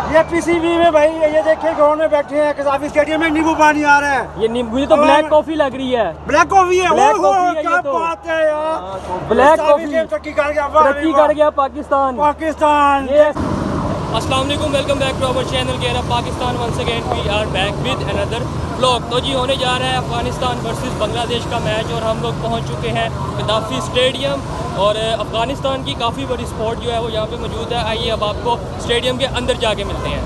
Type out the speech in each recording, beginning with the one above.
ये पीसीबी में भाई ये देखिए ग्राउंड में बैठे हैं, कसाफी स्टेडियम में नींबू पानी आ रहा है। ये मुझे तो ब्लैक कॉफी लग रही है। ब्लैक कॉफी है, ब्लैक ओहो, कॉफी है क्या ये तो। बात है यार। ब्लैक कॉफी तरक्की कर गया, तरक्की कर गया पाकिस्तान। पाकिस्तान। ये अस्सलाम वालेकुम, welcome back to our channel Gera Pakistan. Once again we are back with another vlog. तो जी होने जा रहा है अफगानिस्तान वर्सेस बांग्लादेश का मैच और हम लोग पहुंच चुके हैं गद्दाफी स्टेडियम। और अफगानिस्तान की काफ़ी बड़ी स्पोर्ट जो है वो यहाँ पे मौजूद है। आइए अब आपको स्टेडियम के अंदर जाके मिलते हैं।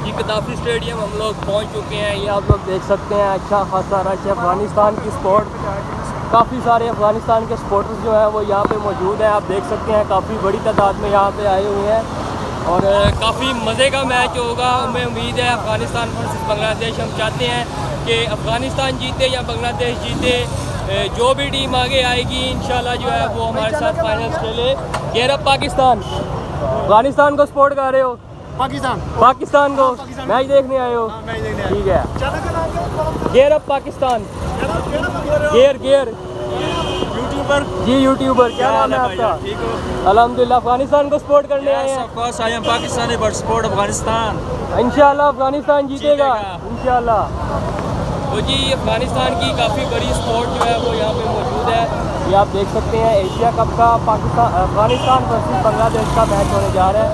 जी गद्दाफी स्टेडियम हम लोग पहुँच चुके हैं। ये आप लोग देख सकते हैं, अच्छा खासा रश है। अफगानिस्तान की स्पोर्ट, काफ़ी सारे अफगानिस्तान के सपोर्टर्स जो हैं वो यहाँ पे मौजूद हैं। आप देख सकते हैं काफ़ी बड़ी तादाद में यहाँ पे आए हुए हैं और काफ़ी मज़े का मैच होगा। हमें उम्मीद है अफ़गानिस्तान वर्सेस बांग्लादेश। हम चाहते हैं कि अफ़गानिस्तान जीते या बांग्लादेश जीते, जो भी टीम आगे आएगी इंशाल्लाह जो है वो हमारे साथ फाइनल्स खेले। गेर अप पाकिस्तान। अफ़गानिस्तान को सपोर्ट कर रहे हो? पाकिस्तान को मैच देखने आए हो? ठीक है, गेर अप पाकिस्तान। गेर यूट्यूबर जी, यूट्यूबर। क्या नाम है आपका? ठीक हो? अल्हम्दुलिल्लाह। अफगानिस्तान को सपोर्ट करने आए हैं? Of course, I am Pakistani but support Afghanistan. इंशाल्लाह अफगानिस्तान जीतेगा इंशाल्लाह। तो जी अफगानिस्तान की काफ़ी बड़ी स्पोर्ट जो है वो यहाँ पे मौजूद है। ये आप देख सकते हैं एशिया कप का अफगानिस्तान वर्सेस बांग्लादेश का मैच होने जा रहा है।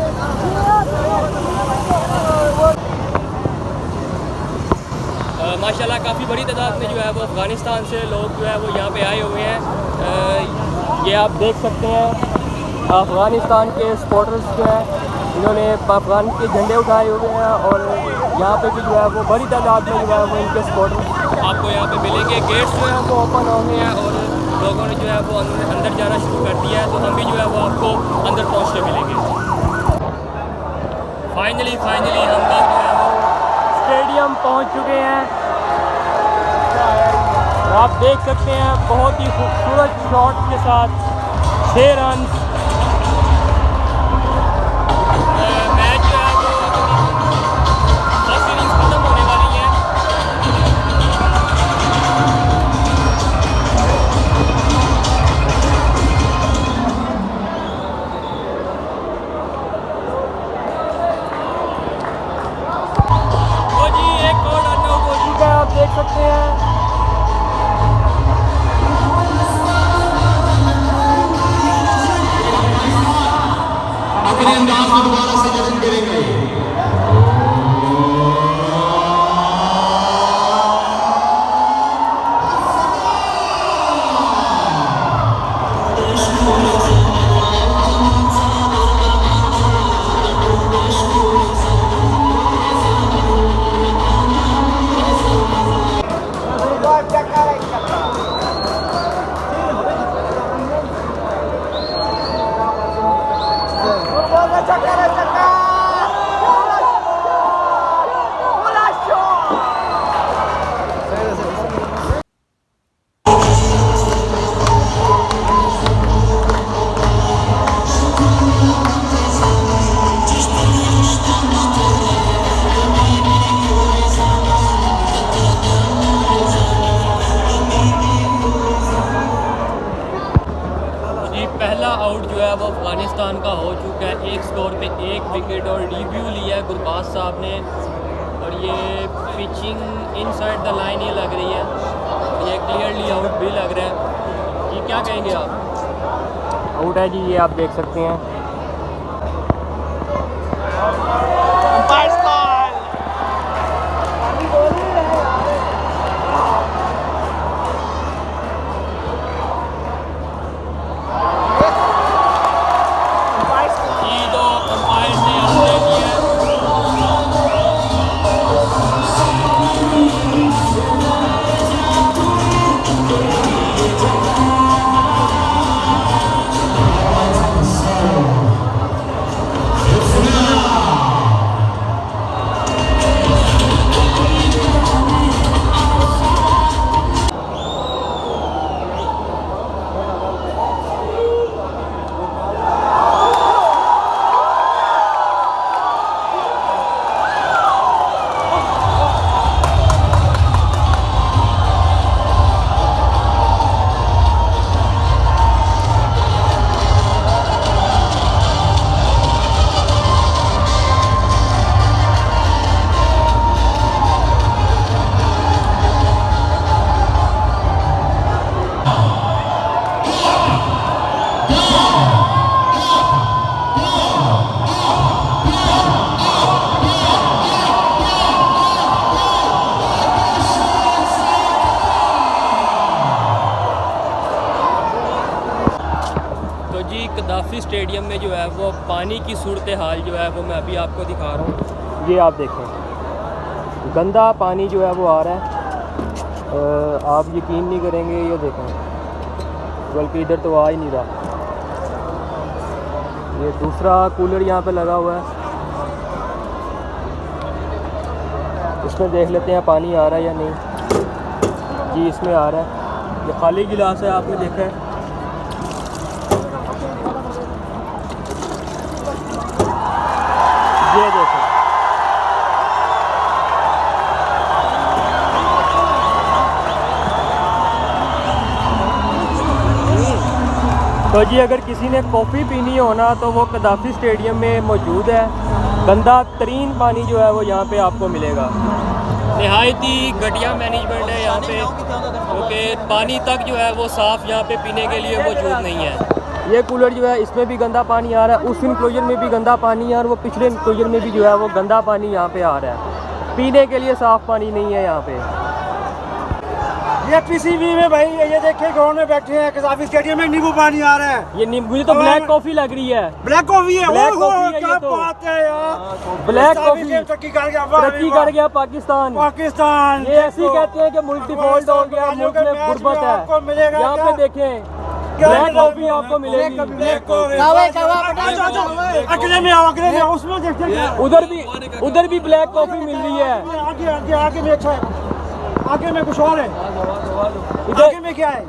माशाल्लाह काफ़ी बड़ी तादाद में जो है वो अफ़गानिस्तान से लोग जो है वो यहाँ पे आए हुए हैं। ये आप देख सकते हैं अफ़गानिस्तान के सपोर्टर्स जो हैं इन्होंने अफगान के झंडे उठाए हुए हैं और यहाँ पे भी जो है वो बड़ी तादाद में जो है वो इनके सपोर्टर्स आपको यहाँ पे मिलेंगे। गेट्स जो है वो ओपन हो गए हैं और लोगों ने जो है वो अंदर जाना शुरू कर दिया है। तो हम भी जो है वो आपको अंदर पहुँचते मिलेंगे। फाइनली हम लोग जो है वो स्टेडियम पहुँच चुके हैं। आप देख सकते हैं बहुत ही खूबसूरत शॉट के साथ 6 रन। मैच जो है वो फर्स्ट इनिंग्स खत्म होने वाली है। तो जी एक और रन आउट हो चुका है, आप देख सकते हैं। अपने अंदाज में दोबारा से जश्न करेंगे। पहला आउट जो है वो अफ़गानिस्तान का हो चुका है। एक स्कोर पे 1 विकेट और डेब्यू लिया है गुरबाज साहब ने। और ये पिचिंग इनसाइड द लाइन ये लग रही है, ये क्लियरली आउट भी लग रहा है। ये क्या कहेंगे आप? आउट है जी, ये आप देख सकते हैं। जी गद्दाफी स्टेडियम में जो है वो पानी की सूरत हाल जो है वो मैं अभी आपको दिखा रहा हूँ। ये आप देखें, गंदा पानी जो है वो आ रहा है। आप यकीन नहीं करेंगे, ये देखें, बल्कि इधर तो आ ही नहीं रहा। ये दूसरा कूलर यहाँ पे लगा हुआ है, इसमें देख लेते हैं पानी आ रहा है या नहीं। जी इसमें आ रहा है, ये खाली गिलास है, आपने देखा है। ये देखो, तो जी अगर किसी ने कॉफ़ी पीनी हो ना तो वो गद्दाफी स्टेडियम में मौजूद है। गंदा तरीन पानी जो है वो यहाँ पे आपको मिलेगा। नहायत ही घटिया मैनेजमेंट है यहाँ पे, क्योंकि पानी तक जो है वो साफ़ यहाँ पे पीने के लिए मौजूद नहीं है। ये कूलर जो है इसमें भी गंदा पानी आ रहा है, उस इंक्लोजर में भी गंदा पानी है, और वो पिछले इंक्लोजर में भी जो है वो गंदा पानी यहाँ पे आ रहा है। पीने के लिए साफ़ पानी नहीं है यहाँ पे। ये पीसीबी में भाई, ये देखिए ग्राउंड में बैठे हैं, गद्दाफी स्टेडियम में नींबू पानी आ रहा है। ये मुझे तो ब्लैक कॉफ़ी लग रही है। ब्लैक कॉफी है, ब्लैक ओहो, कॉफी है क्या ये तो। बात है यार। ब्लैक कॉफ़ी तरक्की कर गया, तरक्की कर गया पाकिस्तान। पाकिस्तान। ये ऐसे ही कहते हैं कि मुल्क डिफॉल्ट हो गया, मुल्क में गुर्बत है। आपको मिलेगा यहाँ पे देखें, क्या ब्लैक मिलेगा? कॉफ़ी आपको मिलेगी। अगले में आओ, अगले में आओ, उसमें देखते हैं। उधर भी ब्लैक कॉफ़ी मिल रही है। आगे आगे आगे में अच्छा है, आगे में कुछ और है। आगे में क्या है?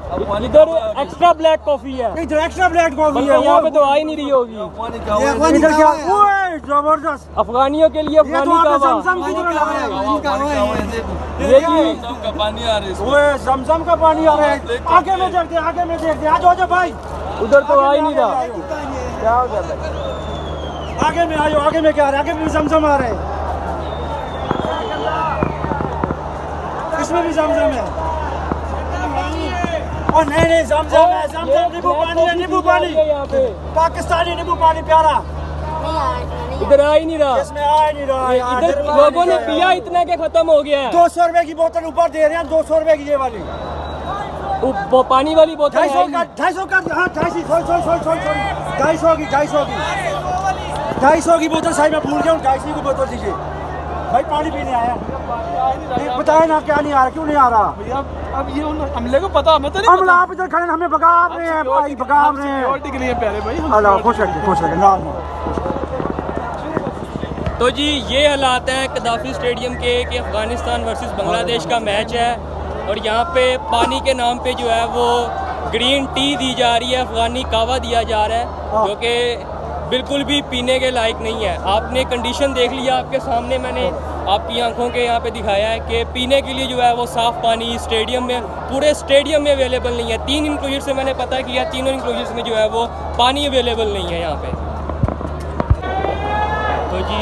इधर एक्स्ट्रा ब्लैक कॉफ़ी है, इधर एक्स्ट्रा ब्लैक कॉफी है। यहाँ पे तो आ ही नहीं रही होगी। इधर क्या? ओए जबरदस्त। अफगानियों के लिए ये तो अफगानी आपने कहवा। जमजम की तरह लगा है। ये जी ओए जमजम का पानी आ रहा है। आगे में देखते हैं, आगे में देखते हैं। आ जाओ भाई, उधर तो आ ही नहीं रहा। क्या हो जाता है? आगे में आयो, आगे में क्या आ रहा है? आगे में जमजम आ रहे हैं, इसमें भी जमजम है। और नहीं जमजम है, जमजम नींबू पानी है, नींबू पानी, पाकिस्तानी नींबू पानी प्यारा। इधर आ ही नहीं रहा। इसमें आ ही नहीं रहा है। इधर लोगों ने पिया इतना के खत्म हो गया है। 200 रुपए की बोतल ऊपर दे रहे हैं, 200 रुपए की ये वाली। वो पानी वाली बोतल 250 है का, 250 का, हाँ 250 250 की बोतल साहब, मैं भूल गया हूँ। 250 की बोतल दीजिए भाई, पानी पीने आया। बताए ना क्या नहीं आ रहा, क्यों नहीं आ रहा? अब ये हमले को पता, हमें तो नहीं हम आप इधर खड़े हैं, हमें भगा रहे हैं भाई, भगा रहे हैं। सिक्योरिटी के लिए प्यारे भाई। अल्लाह खुश रखे, खुश रखे ना। तो जी ये हालात हैं गद्दाफी स्टेडियम के कि अफ़गानिस्तान वर्सेस बांग्लादेश का मैच है, और यहाँ पे पानी के नाम पे जो है वो ग्रीन टी दी जा रही है, अफ़गानी कहवा दिया जा रहा है, जो कि बिल्कुल भी पीने के लायक नहीं है। आपने कंडीशन देख लिया, आपके सामने मैंने आपकी आंखों के यहाँ पे दिखाया है कि पीने के लिए जो है वो साफ़ पानी स्टेडियम में, पूरे स्टेडियम में अवेलेबल नहीं है। 3 इंक्लोजर से मैंने पता किया, तीनों इंक्लोजर्स में जो है वो पानी अवेलेबल नहीं है यहाँ पे। तो जी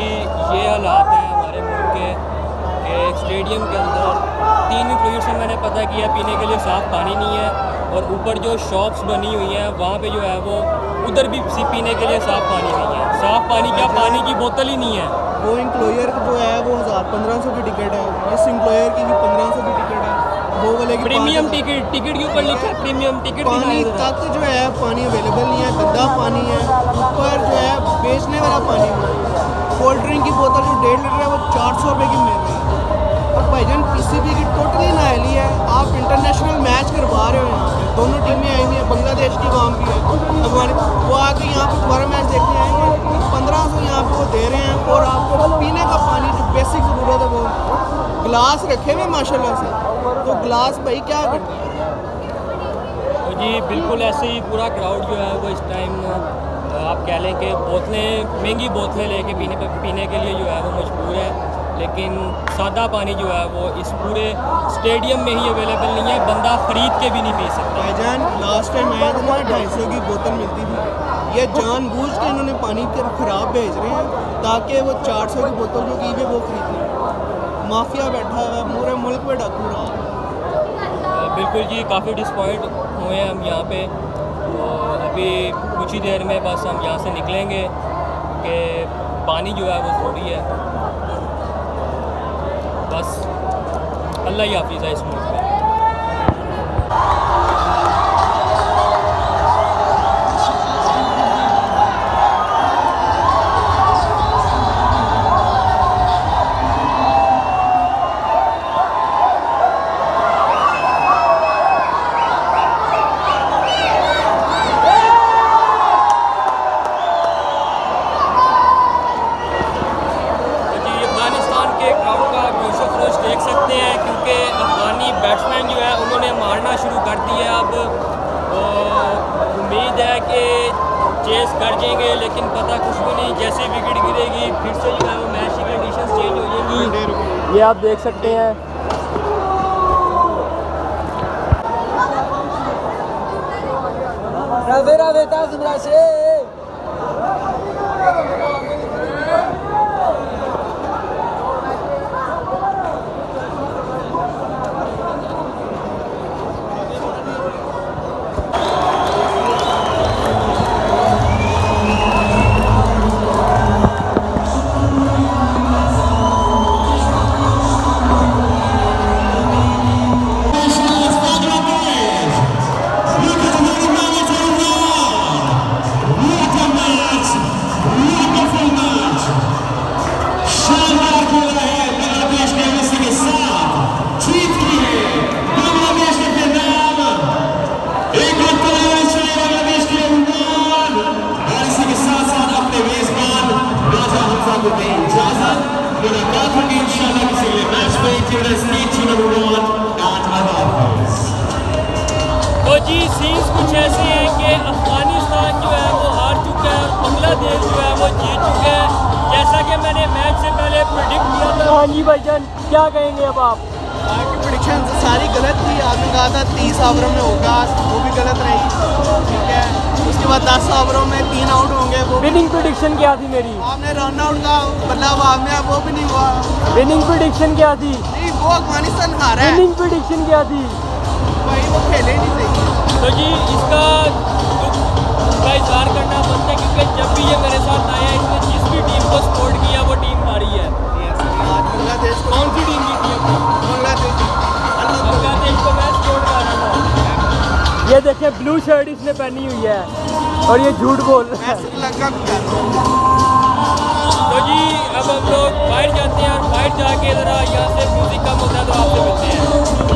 ये हालात हैं हमारे मुल्क के एक स्टेडियम के अंदर 3 इंक्लोजर से मैंने पता किया पीने के लिए साफ़ पानी नहीं है, और ऊपर जो शॉप्स बनी हुई हैं वहाँ पे जो है वो उधर भी पीने के लिए साफ़ पानी नहीं है। साफ़ पानी क्या, पानी की बोतल ही नहीं है। वो इंक्लोयर जो है वो 1500 की टिकट है, इस इंक्लोयर की भी 1500 की टिकट है, वो वाले की प्रीमियम टिकट के ऊपर लिखा है प्रीमियम टिकट। पानी तक जो है पानी अवेलेबल नहीं है, गंदा पानी है। ऊपर जो है बेचने वाला पानी है। कोल्ड ड्रिंक की बोतल जो 1.5 लीटर है वो 400 रुपये की मिल रही है। और भाईजान पीसीबी की टोटली नाहली है। आप इंटरनेशनल मैच करवा रहे हो, यहाँ पे दोनों टीमें आई हुई हैं, बांग्लादेश की काम की है, अफगानी, वो आके यहाँ पे दोबारा मैच देखने आएंगे। 1500 यहाँ पे वो दे रहे हैं, और आपको पीने का पानी जो बेसिक ज़रूरत है वो गिलास रखे हुए माशाल्लाह से, तो गिलास भाई क्या करते हैं। तो जी बिल्कुल ऐसे ही पूरा क्राउड जो है वो इस टाइम आप कह लें कि बोतलें, महंगी बोतलें लेके पीने के लिए जो है वो मजबूर है, लेकिन सादा पानी जो है वो इस पूरे स्टेडियम में ही अवेलेबल नहीं है, बंदा ख़रीद के भी नहीं पी सकता। भाईजान लास्ट टाइम आया था ना, 250 की बोतल मिलती थी। ये जानबूझ के इन्होंने पानी के ख़राब भेज रहे हैं ताकि वो 400 की बोतल जो की है वो खरीदें। माफिया बैठा है पूरे मुल्क में, डाकू रहा। बिल्कुल जी, काफ़ी डिसपॉइंट हुए हैं हम यहाँ पे। तो अभी कुछ ही देर में बस हम यहाँ से निकलेंगे कि पानी जो है वो ज़रूरी है। बस अल्लाह ही हाफिज़ है इस मुल्क में। कि चेस कर जाएंगे, लेकिन पता कुछ भी नहीं, जैसे विकेट गिरेगी फिर से जो है वो मैच की कंडीशंस चेंज हो जाएंगी। ये आप देख सकते हैं। तो जी सीन्स कुछ ऐसे हैं कि अफगानिस्तान जो है वो हार चुका है और बांग्लादेश जो है वो जीत चुका है, जैसा कि मैंने मैच से पहले प्रेडिक्ट किया था। हाँ जी भाईजान, क्या कहेंगे अब आप? आपकी प्रेडिक्शन सारी गलत थी। आपने कहा था 30 ओवरों में होगा, वो भी गलत रही, ठीक है। उसके बाद 10 ओवरों में 3 आउट होंगे, वो विनिंग प्रेडिक्शन क्या थी मेरी? आपने रन आउट का मतलब आपने वो भी नहीं हुआ। विनिंग प्रेडिक्शन क्या थी? नहीं, वो अफगानिस्तान हारा है विनिंग प्रेडिक्शन क्या थी? भाई, वो खेले नहीं सही। तो जी इसका दुख का इजहार करना बनता है, क्योंकि जब भी ये मेरे साथ आया इसने जिस भी टीम को सपोर्ट किया वो टीम हारी है। आज बांग्लादेश को, कौन सी टीम जीती है? बांग्लादेश को मैं सपोर्ट कर रहा था। ये देखिए ब्लू शर्ट इसने पहनी हुई है और ये झूठ बोल रहा है। श्रीलंका को कर तो जी अब हम लोग बाहर जाते हैं और बाहर जाके ज़रा यहाँ से म्यूज़िक कम होता है तो आपसे मिलते हैं।